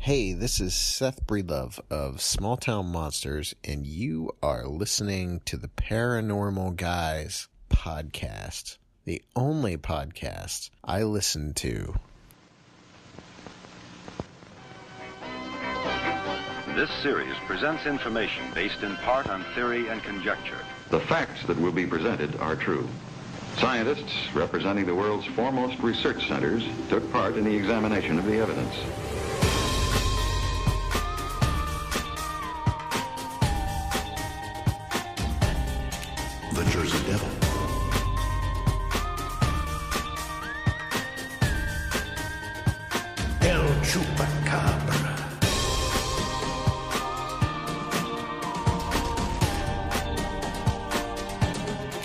Hey, this is Seth Breedlove of Small Town Monsters, and you are listening to the Paranormal Guys podcast, the only podcast I listen to. This series presents information based in part on theory and conjecture. The facts that will be presented are true. Scientists representing the world's foremost research centers took part in the examination of the evidence. The Jersey Devil. El Chupacabra.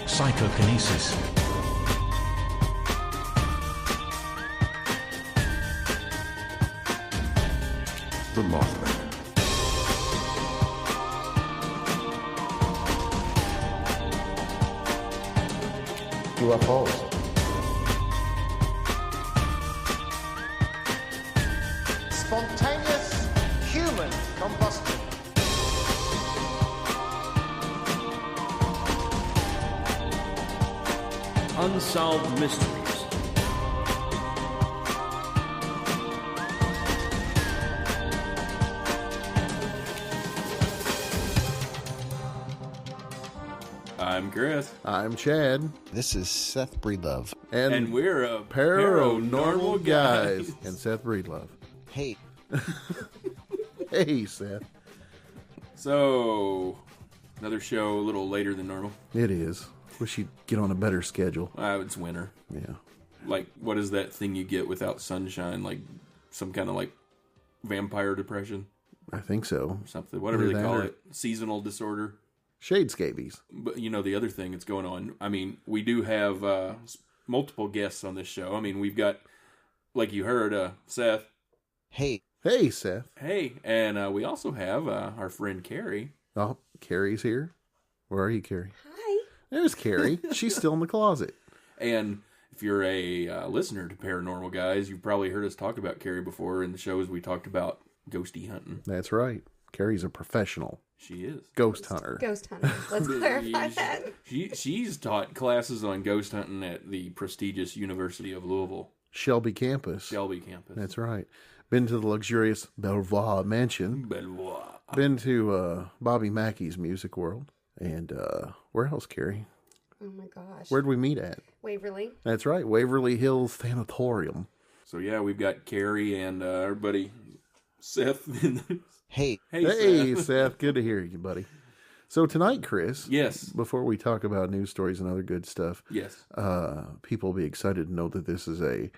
Psychokinesis. The Mothman. UFOs. Spontaneous human combustion. Unsolved mysteries. I'm Chris. I'm Chad. This is Seth Breedlove. And we're a Paranormal Guys. And Seth Breedlove. Hey, Hey, Seth. So, another show a little later than normal. It is. Wish you'd get on a better schedule. It's winter. Yeah. Like, what is that thing you get without sunshine? Like, some kind of, like, vampire depression? I think so. Or something. Whatever Either they that call or it. Seasonal disorder. Shade scabies. But, you know, the other thing that's going on, I mean, we do have multiple guests on this show. I mean, we've got, like you heard, Seth. hey, Hey, Seth. Hey, and we also have our friend Carrie. Oh, Carrie's here. Where are you, Carrie? Hi. There's Carrie. She's still in the closet. And if you're a listener to Paranormal Guys, you've probably heard us talk about Carrie before in the shows we talked about ghosty hunting. That's right. Carrie's a professional She is. ghost hunter. Ghost hunter. Let's clarify that. She's taught classes on ghost hunting at the prestigious University of Louisville. Shelby campus. Shelby campus. That's right. Been to the luxurious Belvoir mansion. Belvoir. Been to Bobby Mackey's Music World. And where else, Carrie? Oh my gosh. Where'd we meet at? Waverly. That's right, Waverly Hills Sanatorium. So yeah, we've got Carrie and our buddy Seth. hey, Hey, Seth. Seth, good to hear you, buddy. So tonight, Chris, Yes. before we talk about news stories and other good stuff, Yes. people will be excited to know that this is a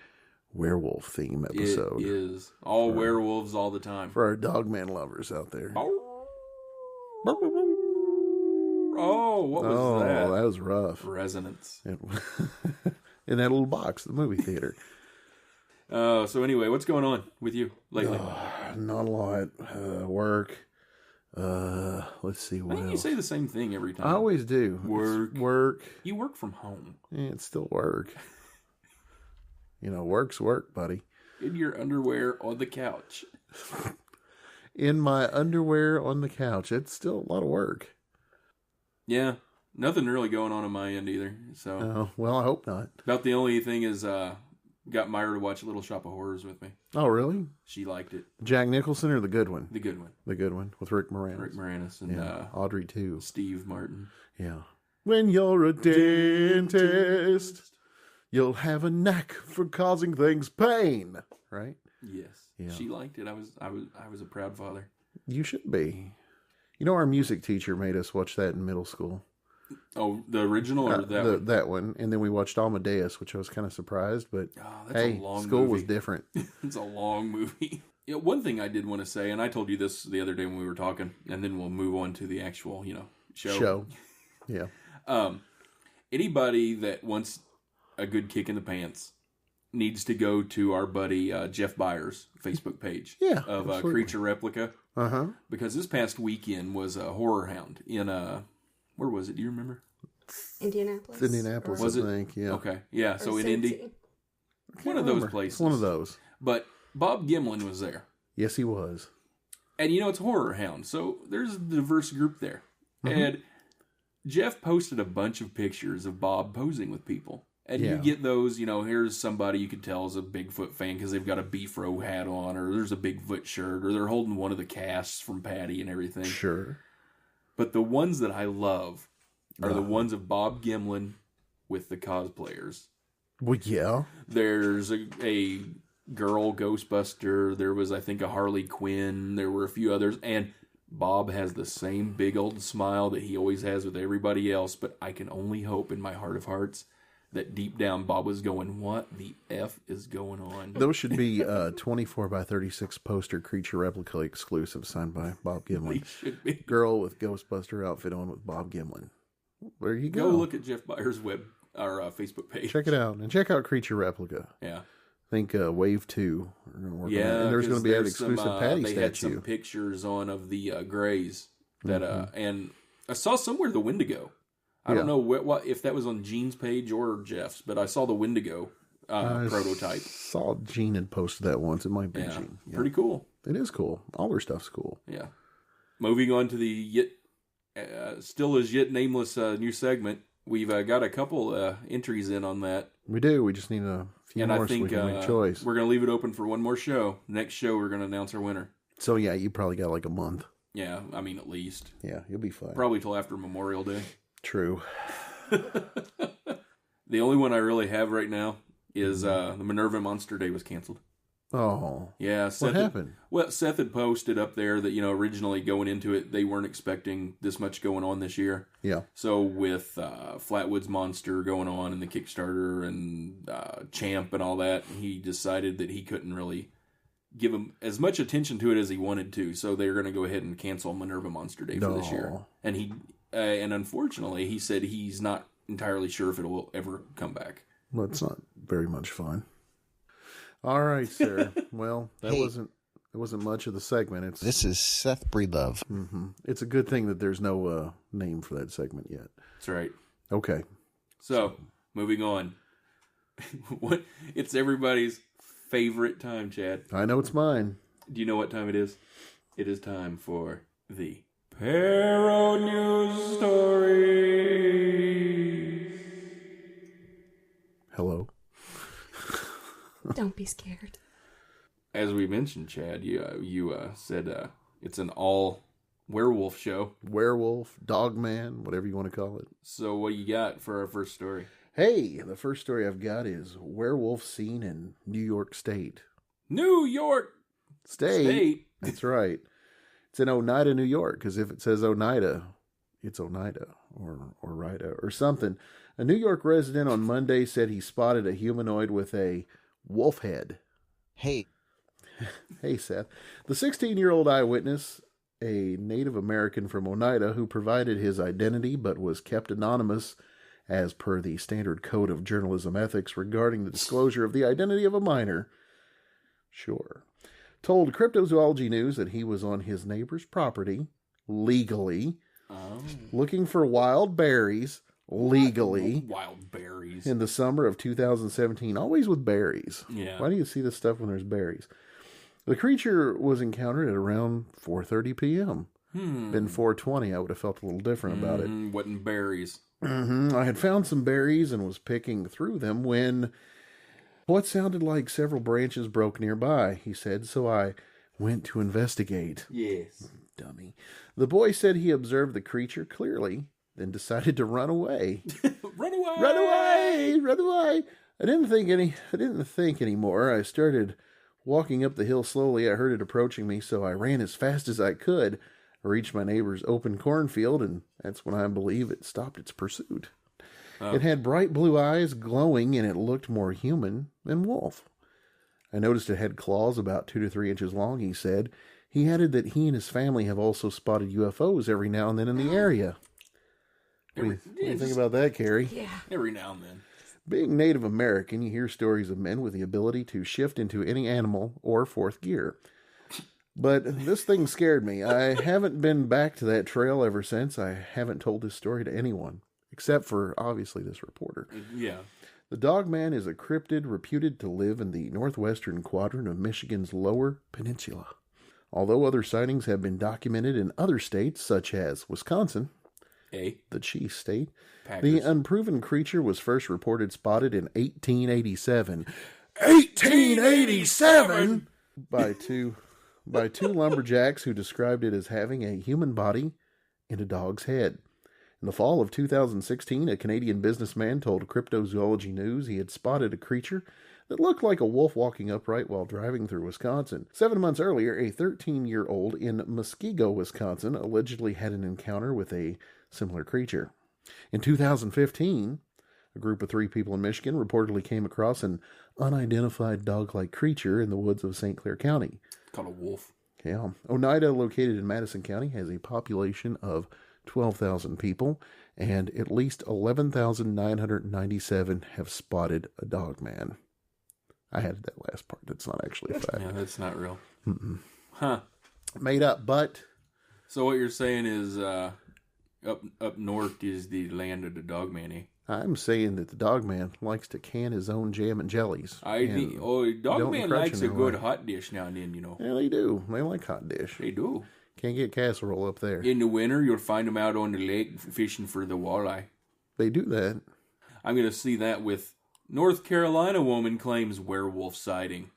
werewolf theme episode. It is. All werewolves all the time. For our dogman lovers out there. Oh, what was that? That was rough. Resonance. In that little box, the movie theater. So anyway, what's going on with you lately? Not a lot. Work. Let's see Why what don't you else. say the same thing every time? I always do. Work. It's work. You work from home. It's still work. You know, work's work, buddy. In your underwear on the couch. In my underwear on the couch. It's still a lot of work. Yeah. Nothing really going on my end either. So Oh, well, I hope not. about the only thing is got Myra to watch Little Shop of Horrors with me. Oh, really? She liked it. Jack Nicholson or the good one? The good one. The good one with Rick Moranis. Rick Moranis and Yeah, Audrey too. Steve Martin. Yeah. When you're a dentist, you'll have a knack for causing things pain, right? Yes. Yeah. She liked it. I was a proud father. You should be. You know, our music teacher made us watch that in middle school. Oh, the original or that one? That one. And then we watched Amadeus, which I was kind of surprised, but Oh, that's hey, a long school movie. was different. It's a long movie. Yeah, one thing I did want to say, and I told you this the other day when we were talking, and then we'll move on to the actual, show. Yeah. Anybody that wants a good kick in the pants needs to go to our buddy Jeff Byers' Facebook page Yeah, of absolutely. Creature Replica. Uh-huh. Because this past weekend was a horror hound in where was it? Do you remember? Indianapolis. It's Indianapolis, Was I it? think. Yeah. Okay, yeah. Or So in Cincy. Indy, one of those Remember. places. It's one of those. But Bob Gimlin was there. Yes, he was. And it's Horror Hound, so there's a diverse group there. Mm-hmm. And Jeff posted a bunch of pictures of Bob posing with people. And you Yeah. get those, here's somebody you could tell is a Bigfoot fan because they've got a Beef Row hat on, or there's a Bigfoot shirt, or they're holding one of the casts from Patty and everything. Sure. But the ones that I love are the ones of Bob Gimlin with the cosplayers. Well, yeah. There's a girl Ghostbuster. There was, I think, a Harley Quinn. There were a few others. And Bob has the same big old smile that he always has with everybody else. But I can only hope in my heart of hearts that deep down Bob was going, what the F is going on? Those should be 24 by 36 poster creature replica exclusive signed by Bob Gimlin. They should be. Girl with Ghostbuster outfit on with Bob Gimlin. There you Go go. look at Jeff Byers' Facebook page. Check it out. And check out Creature Replica. Yeah. I think Wave 2 are going to work on Yeah, that. And there's going to be an exclusive Patty they statue. had some pictures on of the Greys that, Mm-hmm. and I saw somewhere the Wendigo. I don't know what if that was on Gene's page or Jeff's, but I saw the Wendigo prototype. Saw Gene had posted that once. It might be Yeah, Gene. Yeah. pretty cool. It is cool. All their stuff's cool. Yeah. Moving on to the still as yet nameless new segment, we've got a couple entries in on that. We do. We just need a few And more I think so we can make choice. we're going to leave it open for one more show. Next show, we're going to announce our winner. So, yeah, you probably got like a month. Yeah, I mean, at least. Yeah, you'll be fine. Probably till after Memorial Day. True. The only one I really have right now is the Minerva Monster Day was canceled. Oh. Yeah, What happened? Seth had posted up there that, originally going into it, they weren't expecting this much going on this year. Yeah. So with Flatwoods Monster going on and the Kickstarter and Champ and all that, he decided that he couldn't really give him as much attention to it as he wanted to. So they're going to go ahead and cancel Minerva Monster Day for this year. And and unfortunately, he said he's not entirely sure if it will ever come back. Well, it's not very much fun. All right, sir. Well, that Hey. wasn't much of the segment. This is Seth Breedlove. It's a good thing that there's no name for that segment yet. That's right. Okay. So, moving on. It's everybody's favorite time, Chad. I know it's mine. Do you know what time it is? It is time for the Paro News Stories. Hello. Don't be scared. As we mentioned, Chad, you said it's an all werewolf show. Werewolf, Dogman, whatever you want to call it. So what do you got for our first story? Hey, the first story I've got is werewolf seen in New York State. New York State. That's right. It's in Oneida, New York, because if it says Oneida, it's Oneida or Rida or something. A New York resident on Monday said he spotted a humanoid with a wolf head. Hey, Hey, Seth. The 16-year-old eyewitness, a Native American from Oneida who provided his identity but was kept anonymous as per the standard code of journalism ethics regarding the disclosure of the identity of a minor, told Cryptozoology News that he was on his neighbor's property, legally, looking for wild berries, legally, Wild berries. in the summer of 2017, always with berries. Yeah. Why do you see this stuff when there's berries? The creature was encountered at around 4:30 p.m. Been 4:20, I would have felt a little different about it. Wasn't berries. I had found some berries and was picking through them when what sounded like several branches broke nearby, he said, so I went to investigate. Yes. Dummy. The boy said he observed the creature clearly, then decided to run away. Run away! Run away! Run away! I didn't think anymore. I started walking up the hill slowly. I heard it approaching me, so I ran as fast as I could. I reached my neighbor's open cornfield, and that's when I believe it stopped its pursuit. It had bright blue eyes glowing, and it looked more human than wolf. I noticed it had claws about 2 to 3 inches long, he said. He added that he and his family have also spotted UFOs every now and then in the area. What do you think about that, Carrie? Yeah. Every now and then. Being Native American, you hear stories of men with the ability to shift into any animal or fourth gear. But this thing scared me. I haven't been back to that trail ever since. I haven't told this story to anyone, except for, obviously, this reporter. Yeah. The Dogman is a cryptid reputed to live in the northwestern quadrant of Michigan's Lower Peninsula. Although other sightings have been documented in other states, such as Wisconsin, the Chiefs state, Packers. the unproven creature was first reported spotted in 1887. 1887! By two lumberjacks who described it as having a human body and a dog's head. In the fall of 2016, a Canadian businessman told Cryptozoology News he had spotted a creature that looked like a wolf walking upright while driving through Wisconsin. 7 months earlier, a 13-year-old in Muskego, Wisconsin, allegedly had an encounter with a similar creature. In 2015, a group of 3 people in Michigan reportedly came across an unidentified dog-like creature in the woods of St. Clair County. It's called a wolf. Yeah. Oneida, located in Madison County, has a population of 12,000 people, and at least 11,997 have spotted a dog man. I added that last part. That's not actually a fact. Yeah, that's not real. Mm-mm. Huh. Made up, but... So what you're saying is up north is the land of the dog man, eh? I'm saying that the dog man likes to can his own jam and jellies. Dog man likes a good hot dish now and then, you know. Yeah, they do. They like hot dish. They do. Can't get casserole up there. In the winter, you'll find them out on the lake fishing for the walleye. They do that. I'm going to see that with North Carolina woman claims werewolf sighting.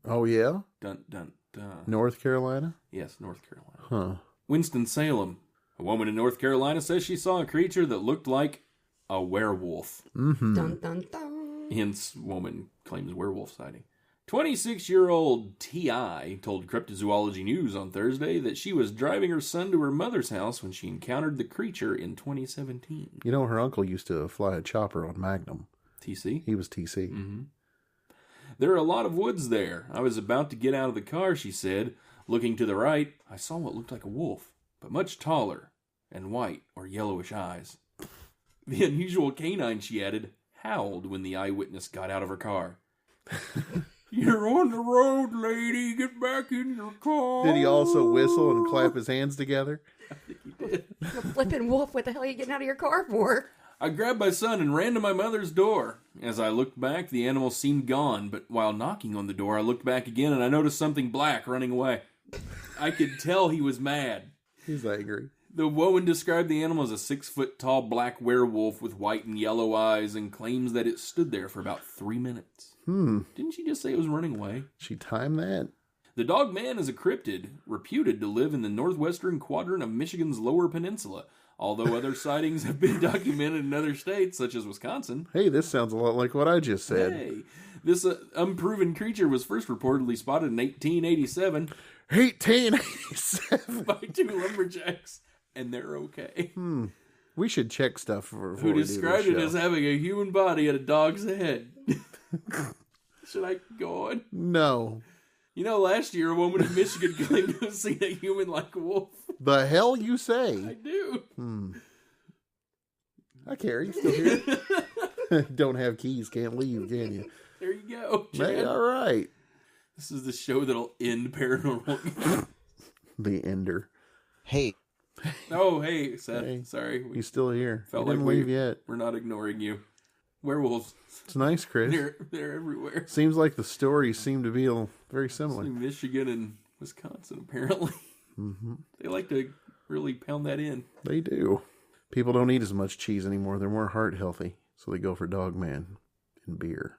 Oh, yeah? Dun, dun, dun. North Carolina? Yes, North Carolina. Huh. Winston-Salem. A woman in North Carolina says she saw a creature that looked like a werewolf. Mm-hmm. Dun, dun, dun. Hence, woman claims werewolf sighting. 26-year-old T.I. told Cryptozoology News on Thursday that she was driving her son to her mother's house when she encountered the creature in 2017. You know, her uncle used to fly a chopper on Magnum. TC? He was TC. Mm-hmm. There are a lot of woods there. I was about to get out of the car, she said. Looking to the right, I saw what looked like a wolf, but much taller and white or yellowish eyes. The unusual canine, she added, howled when the eyewitness got out of her car. You're on the road, lady. Get back in your car. Did he also whistle and clap his hands together? I think he did. You flipping wolf, what the hell are you getting out of your car for? I grabbed my son and ran to my mother's door. As I looked back, the animal seemed gone, but while knocking on the door, I looked back again and I noticed something black running away. I could tell he was mad. He's angry. The woman described the animal as a 6-foot-tall black werewolf with white and yellow eyes and claims that it stood there for about 3 minutes. Didn't she just say it was running away? She timed that. The dog man is a cryptid, reputed to live in the northwestern quadrant of Michigan's Lower Peninsula, although other sightings have been documented in other states, such as Wisconsin. Hey, this sounds a lot like what I just said. Hey, this unproven creature was first reportedly spotted in 1887 1887. by 2 lumberjacks, and they're okay. We should check stuff for Who described it as having a human body and a dog's head. Should I go on? No. You know, last year a woman in Michigan claimed to have seen a human like a wolf. The hell you I say? do. Hi, Carrie. Still here? Don't have keys. Can't leave, can you? There you go, Chad. Hey, all right. This is the show that'll end paranormal. The ender. Hey, Oh, hey, Seth. Hey. Sorry. He's still here. Felt He didn't like leave yet. We're not ignoring you. Werewolves. It's nice, Chris. They're everywhere. Seems like the stories seem to be very similar. Michigan and Wisconsin, apparently. They like to really pound that in. They do. People don't eat as much cheese anymore. They're more heart healthy. So they go for Dog Man and beer.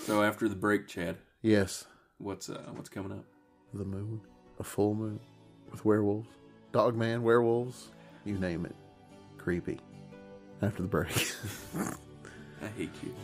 So after the break, Chad, Yes. what's coming up? The moon. A full moon. With werewolves. Dog Man, werewolves. You name it. Creepy. After the break. I hate you.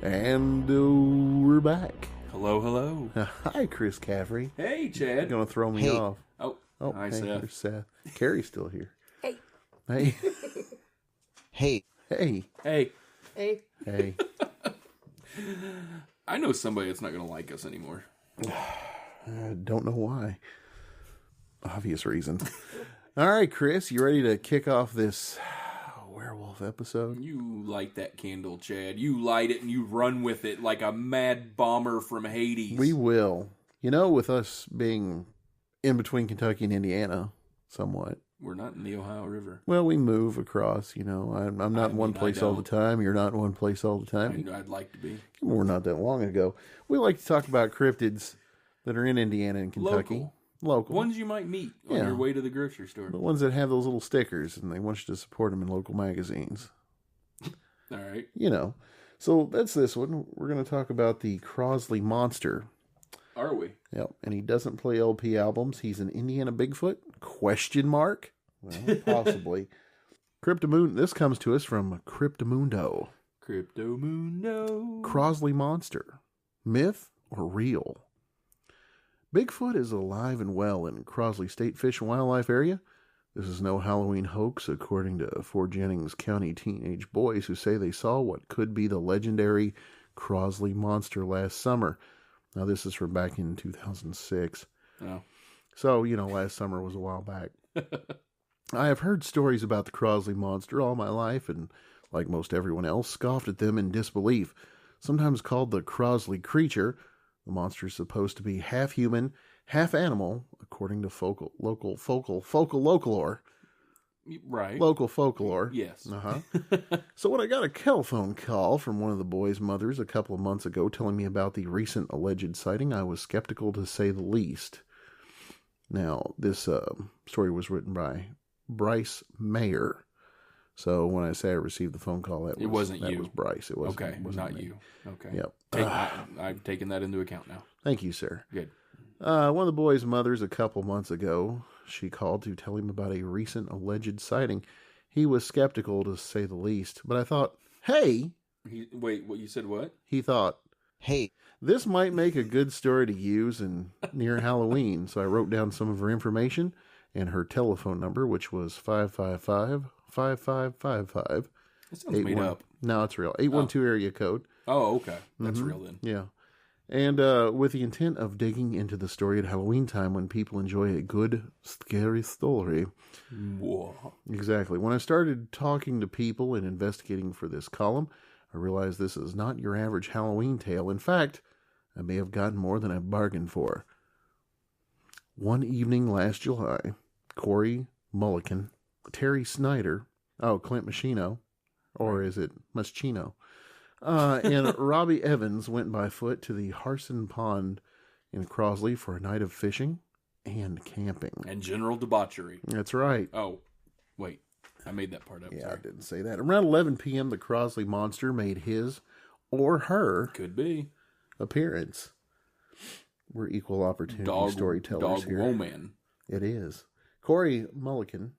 And we're back. Hello, hello. Hi, Chris Caffrey. Hey, Chad. You're going to throw me Hey. off. Oh, hi, hey, Seth. there's Seth. Carrie's still here. Hey. Hey. Hey, Hey. Hey, Hey. Hey. I know somebody that's not going to like us anymore. I don't know why. Obvious reasons. All right, Chris, you ready to kick off this werewolf episode? You light that candle, Chad. You light it and you run with it like a mad bomber from Hades. We will. You know, with us being in between Kentucky and Indiana, somewhat. We're not in the Ohio River. Well, we move across, you know. I'm not in one mean, I place all the don't. time. You're not in one place all the time. I'd like to be. We're not that long ago. We like to talk about cryptids that are in Indiana and Kentucky. Local. Ones you might meet on Yeah. your way to the grocery store. The ones that have those little stickers and they want you to support them in local magazines. All right. You know. So that's this one. We're going to talk about the Crosley Monster. Are we? Yep. And he doesn't play LP albums. He's an Indiana Bigfoot? Question mark? Well, possibly. Cryptomoon. This comes to us from Cryptomundo. Cryptomundo. Crosley Monster. Myth or real? Bigfoot is alive and well in Crosley State Fish and Wildlife Area. This is no Halloween hoax, according to 4 Jennings County teenage boys who say they saw what could be the legendary Crosley Monster last summer. Now, this is from back in 2006. Oh. So, you know, last summer was a while back. I have heard stories about the Crosley Monster all my life and, like most everyone else, scoffed at them in disbelief. Sometimes called the Crosley Creature, the monster is supposed to be half human, half animal, according to local folklore. Right. Local folklore. Yes. So when I got a telephone call from one of the boys' mothers a couple of months ago telling me about the recent alleged sighting, I was skeptical to say the least. Now, this story was written by Bryce Mayer. So when I say I received the phone call, that was Bryce. It wasn't. Okay, it wasn't not me. you. Okay. Yep. I've taken that into account now. Thank you, sir. Good. One of the boys' mothers a couple months ago, she called to tell him about a recent alleged sighting. He was skeptical, to say the least, but I thought, hey... Wait, what you said what? He thought, hey, this might make a good story to use near Halloween. So I wrote down some of her information and her telephone number, which was 555-5555. That sounds made up. No, it's real. 812 area code. Oh, okay. That's real then. Yeah. And with the intent of digging into the story at Halloween time when people enjoy a good, scary story. Whoa. Exactly. When I started talking to people and investigating for this column, I realized this is not your average Halloween tale. In fact, I may have gotten more than I bargained for. One evening last July, Corey Mulligan, Terry Snyder, Clint Machino, or is it Muschino? And Robbie Evans went by foot to the Harson Pond in Crosley for a night of fishing and camping. And general debauchery. That's right. Oh, wait. I made that part up. Yeah, Sorry. I didn't say that. Around 11 p.m., the Crosley Monster made his or her Could be. appearance. We're equal opportunity storytellers here. Woman. It is. Corey Mulligan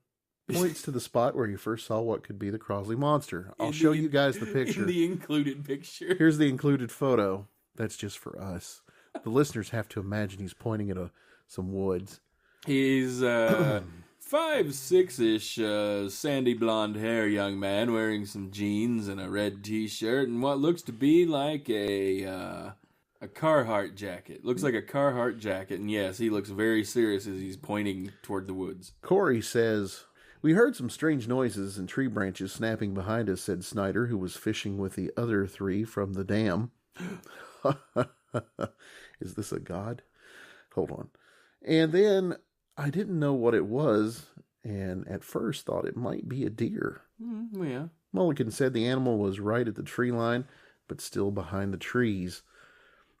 points to the spot where he first saw what could be the Crosley Monster. I'll show you guys the picture. In the included picture. Here's the included photo. That's just for us. The listeners have to imagine he's pointing at some woods. He's 5'6"-ish, sandy blonde hair young man wearing some jeans and a red t-shirt and what looks to be like a Carhartt jacket. Looks like a Carhartt jacket, and yes, he looks very serious as he's pointing toward the woods. Corey says, "We heard some strange noises and tree branches snapping behind us," said Snyder, who was fishing with the other 3 from the dam. Is this a god? Hold on. And then I didn't know what it was, and at first thought it might be a deer. Yeah. Mulligan said the animal was right at the tree line, but still behind the trees.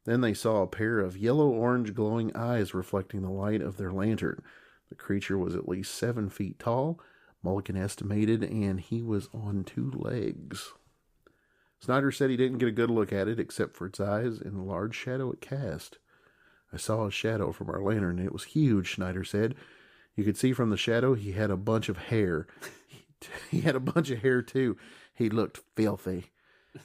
Then they saw a pair of yellow-orange glowing eyes reflecting the light of their lantern. The creature was at least 7 feet tall, Mulligan estimated, and he was on 2 legs. Snyder said he didn't get a good look at it, except for its eyes and the large shadow it cast. "I saw a shadow from our lantern, and it was huge," Snyder said. "You could see from the shadow he had a bunch of hair. He had a bunch of hair, too. He looked filthy."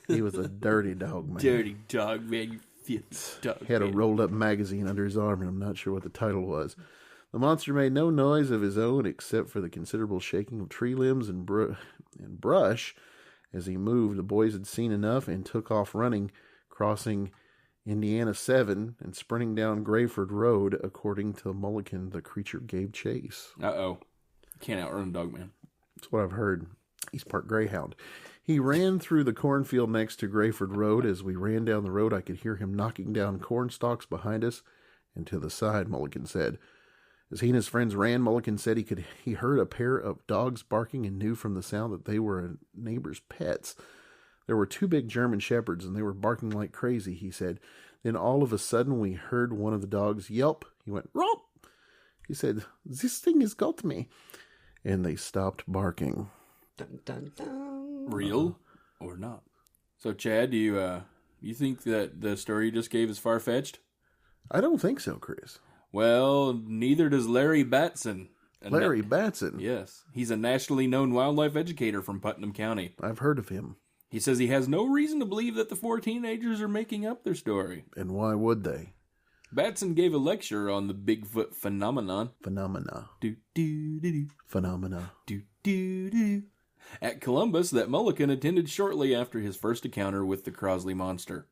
He was a dirty dog, man. Dirty dog, man. You filthy dog. Had a man. rolled up magazine under his arm, and I'm not sure what the title was. The monster made no noise of his own except for the considerable shaking of tree limbs and brush as he moved. The boys had seen enough and took off running, crossing Indiana 7 and sprinting down Grayford Road. According to Mulligan, the creature gave chase. Uh-oh. Can't outrun a dog, man. That's what I've heard. He's part greyhound. He ran through the cornfield next to Grayford Road. As we ran down the road, I could hear him knocking down corn stalks behind us and to the side, Mulligan said. As he and his friends ran, Mulligan said he heard a pair of dogs barking and knew from the sound that they were a neighbor's pets. There were 2 big German shepherds, and they were barking like crazy, he said. Then all of a sudden, we heard one of the dogs yelp. He went, "Romp!" He said, "This thing has got me." And they stopped barking. Dun, dun, dun. Real or not? So, Chad, do you think that the story you just gave is far-fetched? I don't think so, Chris. Well, neither does Larry Batson. Larry Batson? Yes. He's a nationally known wildlife educator from Putnam County. I've heard of him. He says he has no reason to believe that the 4 teenagers are making up their story. And why would they? Batson gave a lecture on the Bigfoot phenomenon. Phenomena. Do-do-do-do. Phenomena. Do-do-do-do. At Columbus that Mulligan attended shortly after his first encounter with the Crosley Monster.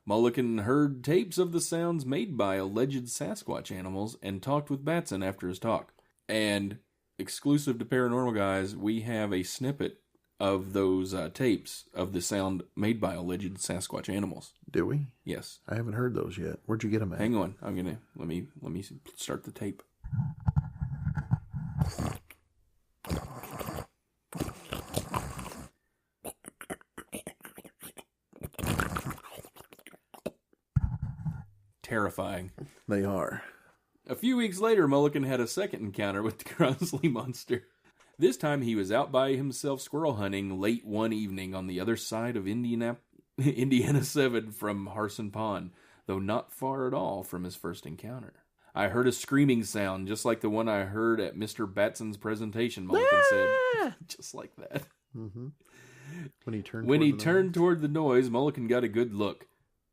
Mulligan heard tapes of the sounds made by alleged Sasquatch animals and talked with Batson after his talk. And, exclusive to Paranormal Guys, we have a snippet of those tapes of the sound made by alleged Sasquatch animals. Do we? Yes. I haven't heard those yet. Where'd you get them at? Hang on. Let me start the tape. Terrifying. They are. A few weeks later, Mulligan had a second encounter with the Crosley Monster. This time he was out by himself squirrel hunting late one evening on the other side of Indiana 7 from Harson Pond, though not far at all from his first encounter. I heard a screaming sound, just like the one I heard at Mr. Batson's presentation, Mulligan said. Just like that. Mm-hmm. When he turned toward the noise, Mulligan got a good look.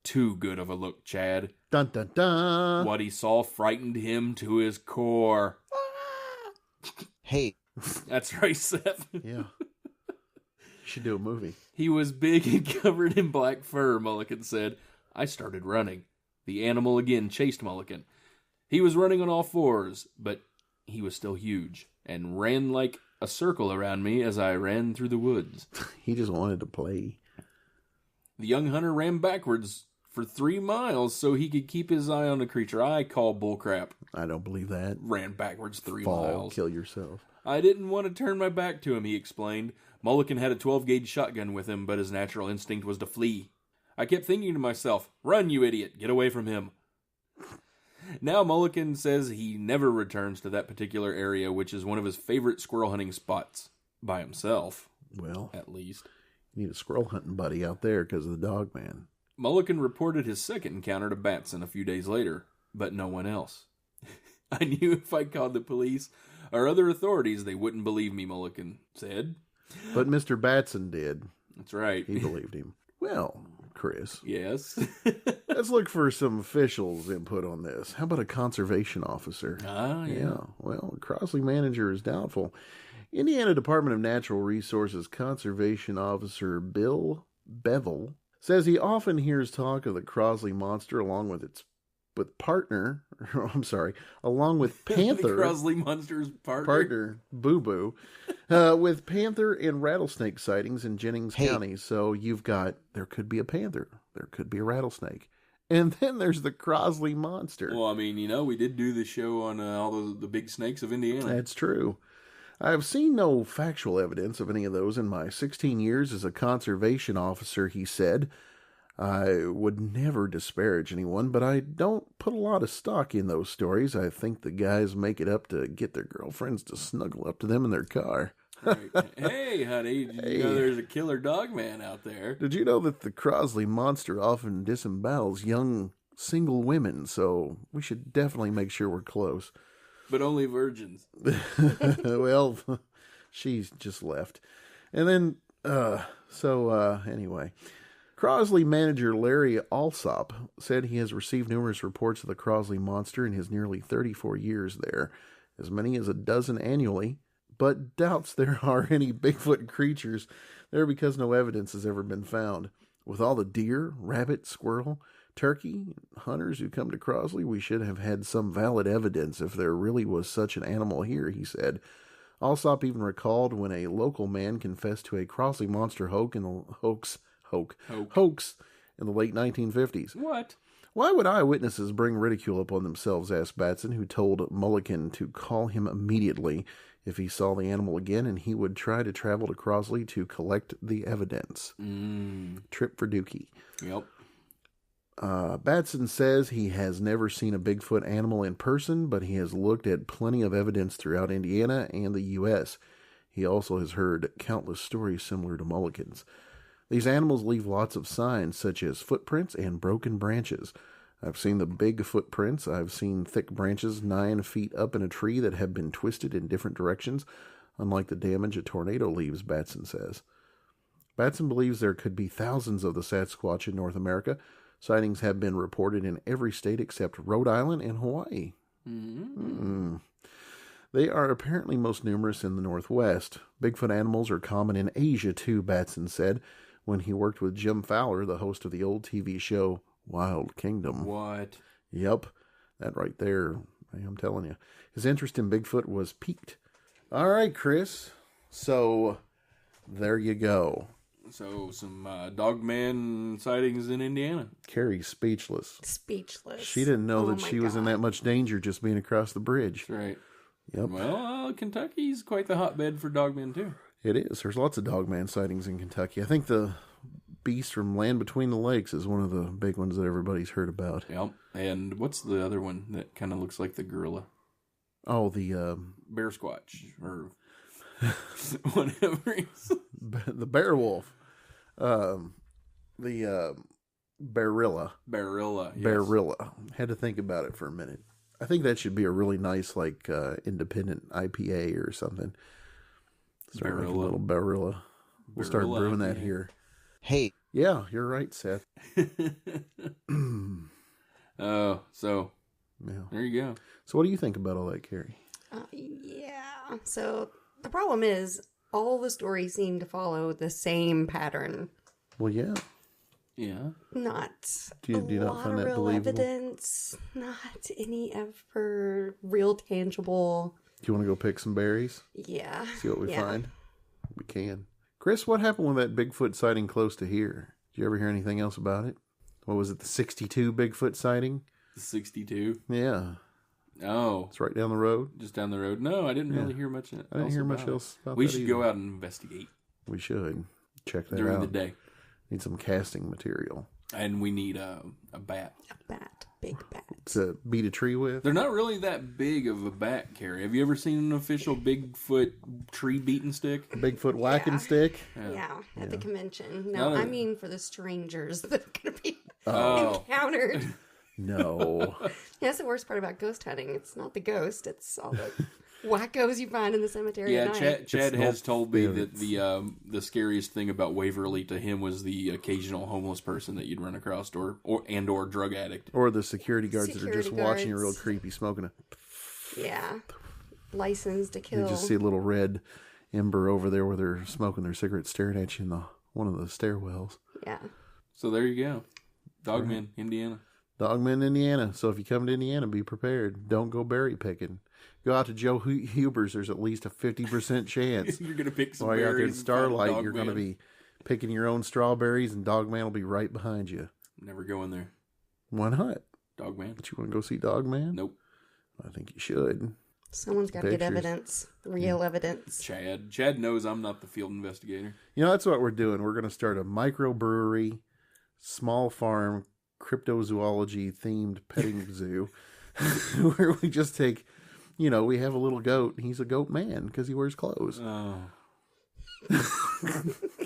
Too good of a look, Chad. Dun, dun, dun. What he saw frightened him to his core. Hey. That's right, Seth. Yeah. You should do a movie. He was big and covered in black fur, Mulligan said. I started running. The animal again chased Mulligan. He was running on all fours, but he was still huge, and ran like a circle around me as I ran through the woods. He just wanted to play. The young hunter ran backwards for 3 miles so he could keep his eye on the creature I call bullcrap. I don't believe that. Ran backwards 3 Fall, miles. kill yourself. I didn't want to turn my back to him, he explained. Mulligan had a 12-gauge shotgun with him, but his natural instinct was to flee. I kept thinking to myself, run, you idiot, get away from him. Now Mulligan says he never returns to that particular area, which is one of his favorite squirrel hunting spots. By himself. Well, at least. You need a squirrel hunting buddy out there because of the dog man. Mulligan reported his second encounter to Batson a few days later, but no one else. I knew if I called the police or other authorities, they wouldn't believe me, Mulligan said. But Mr. Batson did. That's right. He believed him. Well, Chris. Yes. Let's look for some officials' input on this. How about a conservation officer? Ah, yeah. Well, Crosley manager is doubtful. Indiana Department of Natural Resources Conservation Officer Bill Bevel says he often hears talk of the Crosley Monster along with Panther. The Crosley Monster's partner, Boo Boo, with panther and rattlesnake sightings in Jennings County. So there could be a panther, there could be a rattlesnake, and then there's the Crosley Monster. Well, I mean, we did do the show on all the big snakes of Indiana. That's true. I have seen no factual evidence of any of those in my 16 years as a conservation officer, he said. I would never disparage anyone, but I don't put a lot of stock in those stories. I think the guys make it up to get their girlfriends to snuggle up to them in their car. Right. Hey, honey, did you know there's a killer dog man out there? Did you know that the Crosley Monster often disembowels young single women, so we should definitely make sure we're close. But only virgins. Well, she's just left. And then Anyway, Crosley manager Larry Alsop said he has received numerous reports of the Crosley Monster in his nearly 34 years there, as many as a dozen annually, but doubts there are any Bigfoot creatures there because no evidence has ever been found. With all the deer, rabbit, squirrel, turkey hunters who come to Crosley, we should have had some valid evidence if there really was such an animal here, he said. Alsop even recalled when a local man confessed to a Crosley Monster hoax in the late 1950s. What? Why would eyewitnesses bring ridicule upon themselves, asked Batson, who told Mulligan to call him immediately if he saw the animal again, and he would try to travel to Crosley to collect the evidence. Trip for Dookie. Yep. Batson says he has never seen a Bigfoot animal in person, but he has looked at plenty of evidence throughout Indiana and the U.S. He also has heard countless stories similar to Mulligan's. These animals leave lots of signs, such as footprints and broken branches. I've seen the big footprints. I've seen thick branches 9 feet up in a tree that have been twisted in different directions, unlike the damage a tornado leaves, Batson says. Batson believes there could be thousands of the Sasquatch in North America. Sightings have been reported in every state except Rhode Island and Hawaii. They are apparently most numerous in the Northwest. Bigfoot animals are common in Asia, too, Batson said, when he worked with Jim Fowler, the host of the old TV show Wild Kingdom. What? Yep, that right there, I'm telling you. His interest in Bigfoot was piqued. All right, Chris, so there you go. So, some dogman sightings in Indiana. Carrie's speechless. Speechless. She didn't know Oh that my she was in God. that much danger just being across the bridge. That's right. Yep. Well, Kentucky's quite the hotbed for dogmen, too. It is. There's lots of dogman sightings in Kentucky. I think the beast from Land Between the Lakes is one of the big ones that everybody's heard about. Yep. And what's the other one that kind of looks like the gorilla? Oh, the Bear Squatch, or whatever. the werewolf. The Barilla. Barilla. Yes. Barilla. Had to think about it for a minute. I think that should be a really nice, like, independent IPA or something. Start making a little Barilla. We'll start Barilla brewing IPA. that here. Hey, Yeah, you're right, Seth. Oh, so Yeah. there you go. So what do you think about all that, Carrie? Yeah. So the problem is all the stories seem to follow the same pattern. Well, yeah. Yeah. Not Do you a not lot find of that real believable? evidence. Not any ever real tangible. Do you want to go pick some berries? Yeah. See what we Yeah. find? We can. Chris, what happened with that Bigfoot sighting close to here? Did you ever hear anything else about it? What was it, the 62 Bigfoot sighting? 62. Yeah. Oh, It's right down the road. just down the road. No, I didn't really hear much. I didn't hear much about it. else about We that should either. go out and investigate We should. Check that during out. the day. Need some casting material And we need a bat. A bat. Big bat. to beat a tree with. They're not really that big of a bat, Carrie. Have you ever seen an official Bigfoot tree beating stick? Bigfoot whacking Yeah. stick. Yeah, at the convention. No, No. I mean for the strangers that are going to be Oh. encountered. No. That's the worst part about ghost hunting. It's not the ghost. It's all the wackos you find in the cemetery Yeah, at night. Chad It's has no told me that spirits. the scariest thing about Waverly to him was the occasional homeless person that you'd run across, or drug addict. Or the security guards that are just Security watching you real guards. creepy smoking a. Yeah. Licensed to kill. You just see a little red ember over there where they're smoking their cigarette staring at you in one of the stairwells. Yeah. So there you go, Dogman, Indiana. Dogman, Indiana. So if you come to Indiana, be prepared. Don't go berry picking. Go out to Joe Huber's. There's at least a 50% chance. You're gonna pick some While you're out there in berries and find a Starlight, you're going to Dogman. be picking your own strawberries, and Dogman will be right behind you. Never going there, Why not? Dogman. But you want to go see Dogman? Nope. I think you should. Someone's got to get Pictures. evidence. Real evidence. Chad knows I'm not the field investigator. You know, that's what we're doing. We're going to start a microbrewery, small farm, cryptozoology themed petting zoo where we just take, we have a little goat. He's a goat man because he wears clothes. Oh.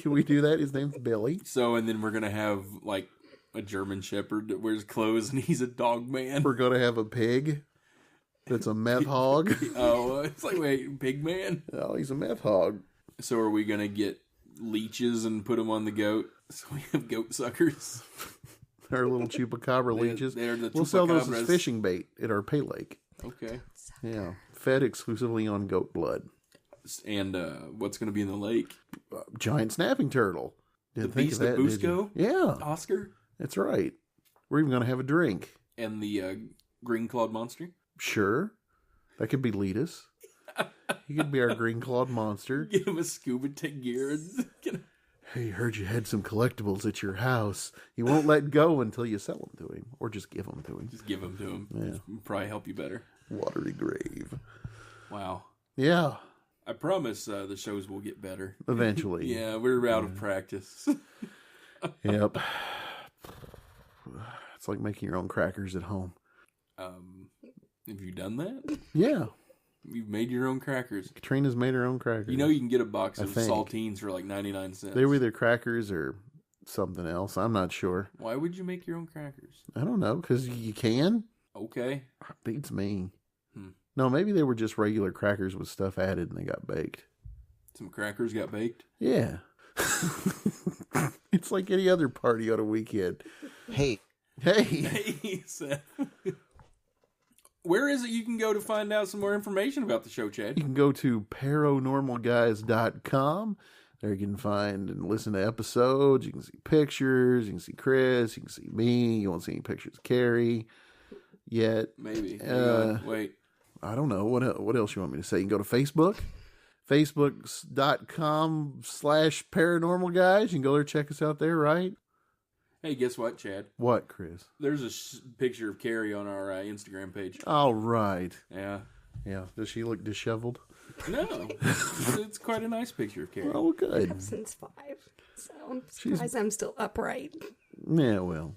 Can we do that? His name's Billy. So, and then we're gonna have like a German Shepherd that wears clothes and he's a dog man. We're going to have a pig that's a meth hog. Oh, it's like, wait, pig man? Oh, he's a meth hog. So are we gonna get leeches and put them on the goat. So we have goat suckers. Our little chupacabra leeches. They're the We'll sell those as chupacabras. fishing bait at our pay lake. Okay. Yeah, fed exclusively on goat blood. And what's going to be in the lake? Giant snapping turtle. Didn't The think beast of of that, did you? Busco? Yeah, Oscar? that's right. We're even going to have a drink. And the green-clawed monster? Sure. That could be Letus. He could be our green-clawed monster. Get him a scuba tank gear. Hey, heard you had some collectibles at your house. He won't let go until you sell them to him. Or just give them to him. Just give him to him. Yeah. Probably help you better. Watery grave. Wow. Yeah, I promise the shows will get better. eventually. Yeah, we're out of practice. Yep. It's like making your own crackers at home. Have you done that? Yeah. You've made your own crackers. Katrina's made her own crackers. You know you can get a box I of think. saltines for like 99 cents. They were either crackers or something else. I'm not sure. Why would you make your own crackers? I don't know, because you can. Okay. Beats me. No, maybe they were just regular crackers with stuff added and they got baked. Some crackers got baked? Yeah. It's like any other party on a weekend. Hey, Hey, Seth. Where is it you can go to find out some more information about the show, Chad? You can go to paranormalguys.com. There you can find and listen to episodes. You can see pictures. You can see Chris. You can see me. You won't see any pictures of Carrie yet. Maybe. Hang on. Wait. I don't know. What else you want me to say? You can go to Facebook. Facebook.com/paranormalguys. You can go there, check us out there, right? Hey, guess what, Chad? What, Chris? There's a picture of Carrie on our Instagram page. All right. Yeah. Yeah. Does she look disheveled? No. It's quite a nice picture of Carrie. Oh, good. Since 5. So I'm surprised I'm still upright. Yeah, well.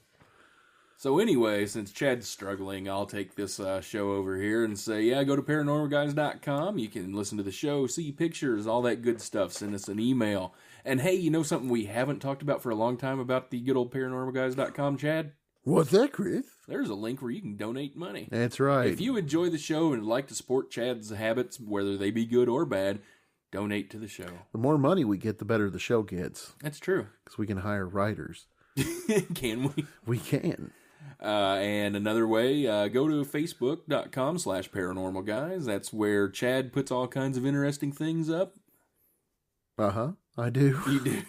So anyway, since Chad's struggling, I'll take this show over here and say, yeah, go to paranormalguys.com. You can listen to the show, see pictures, all that good stuff. Send us an email. And hey, you know something we haven't talked about for a long time about the good old paranormalguys.com, Chad? What's that, Chris? There's a link where you can donate money. That's right. If you enjoy the show and like to support Chad's habits, whether they be good or bad, donate to the show. The more money we get, the better the show gets. That's true. Because we can hire writers. Can we? We can. And another way, go to facebook.com/paranormalguys. That's where Chad puts all kinds of interesting things up. Uh-huh. I do. You do.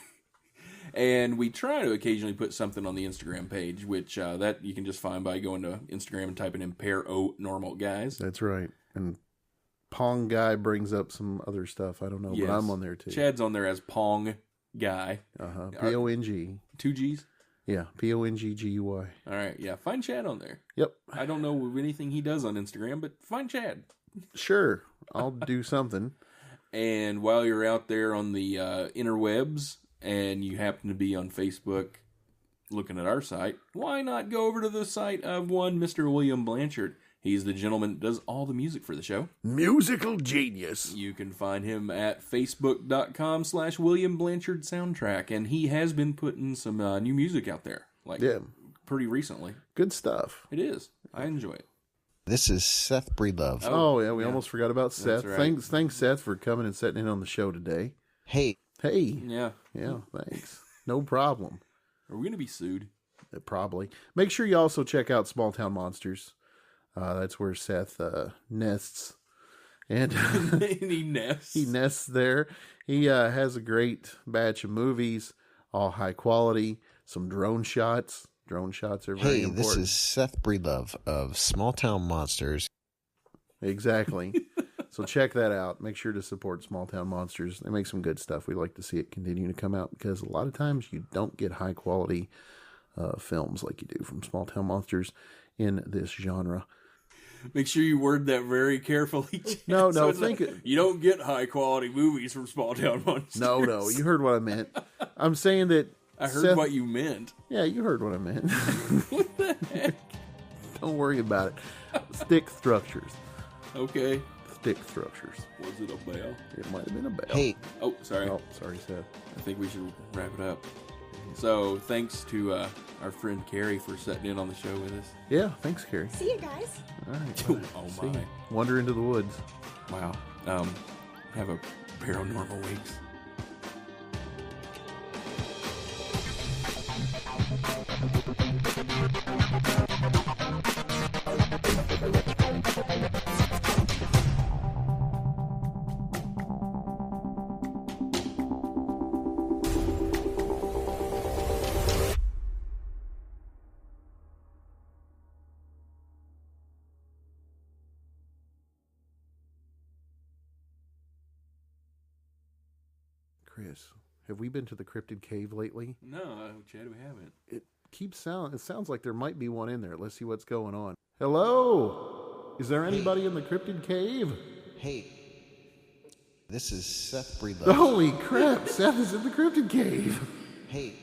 And we try to occasionally put something on the Instagram page, which that you can just find by going to Instagram and typing in paranormalguys. That's right. And Pong Guy brings up some other stuff. I don't know, Yes. but I'm on there too. Chad's on there as Pong Guy. Uh-huh. P-O-N-G. 2 G's? Yeah, P-O-N-G-G-U-Y. All right, yeah. Find Chad on there. Yep. I don't know anything he does on Instagram, but find Chad. Sure. I'll do something. And while you're out there on the interwebs and you happen to be on Facebook looking at our site, why not go over to the site of one Mr. William Blanchard? He's the gentleman that does all the music for the show. Musical genius. You can find him at facebook.com/William Blanchard Soundtrack. And he has been putting some new music out there. Pretty recently. Good stuff. It is. I enjoy it. this is Seth Breedlove. Oh, yeah, we almost forgot about Seth. right. Thanks, Seth, for coming and sitting in on the show today. Hey, Yeah. Yeah, thanks. No problem. Are we going to be sued? Probably. Make sure you also check out Small Town Monsters. That's where Seth nests. And He nests. he nests there. He has a great batch of movies, all high quality, some drone shots. Drone shots are very hey, important. this is Seth Breedlove of Small Town Monsters. Exactly. So check that out. Make sure to support Small Town Monsters. They make some good stuff. We like to see it continue to come out because a lot of times you don't get high quality films like you do from Small Town Monsters in this genre. Make sure you word that very carefully. No, it's think like, it. you don't get high quality movies from Small Town Monsters. No, you heard what I meant. I'm saying that. I heard Seth, what you meant. Yeah, you heard what I meant. What the heck? Don't worry about it. Stick structures. Okay. Stick structures. Was it a bell? It might have been a bell. Hey, Oh, sorry. Oh, sorry, Seth. I think we should wrap it up. So, thanks to our friend Carrie for sitting in on the show with us. Yeah, thanks, Carrie. See you guys. All right. Oh, See my. you. Wander into the woods. Wow. Have a paranormal weeks. curious. Have we been to the cryptid cave lately? No, Chad, we haven't. It sounds like there might be one in there. Let's see what's going on. Hello? Is there anybody in the cryptid cave? Hey, this is Seth Breedlove. Holy crap, Seth is in the cryptid cave. Hey,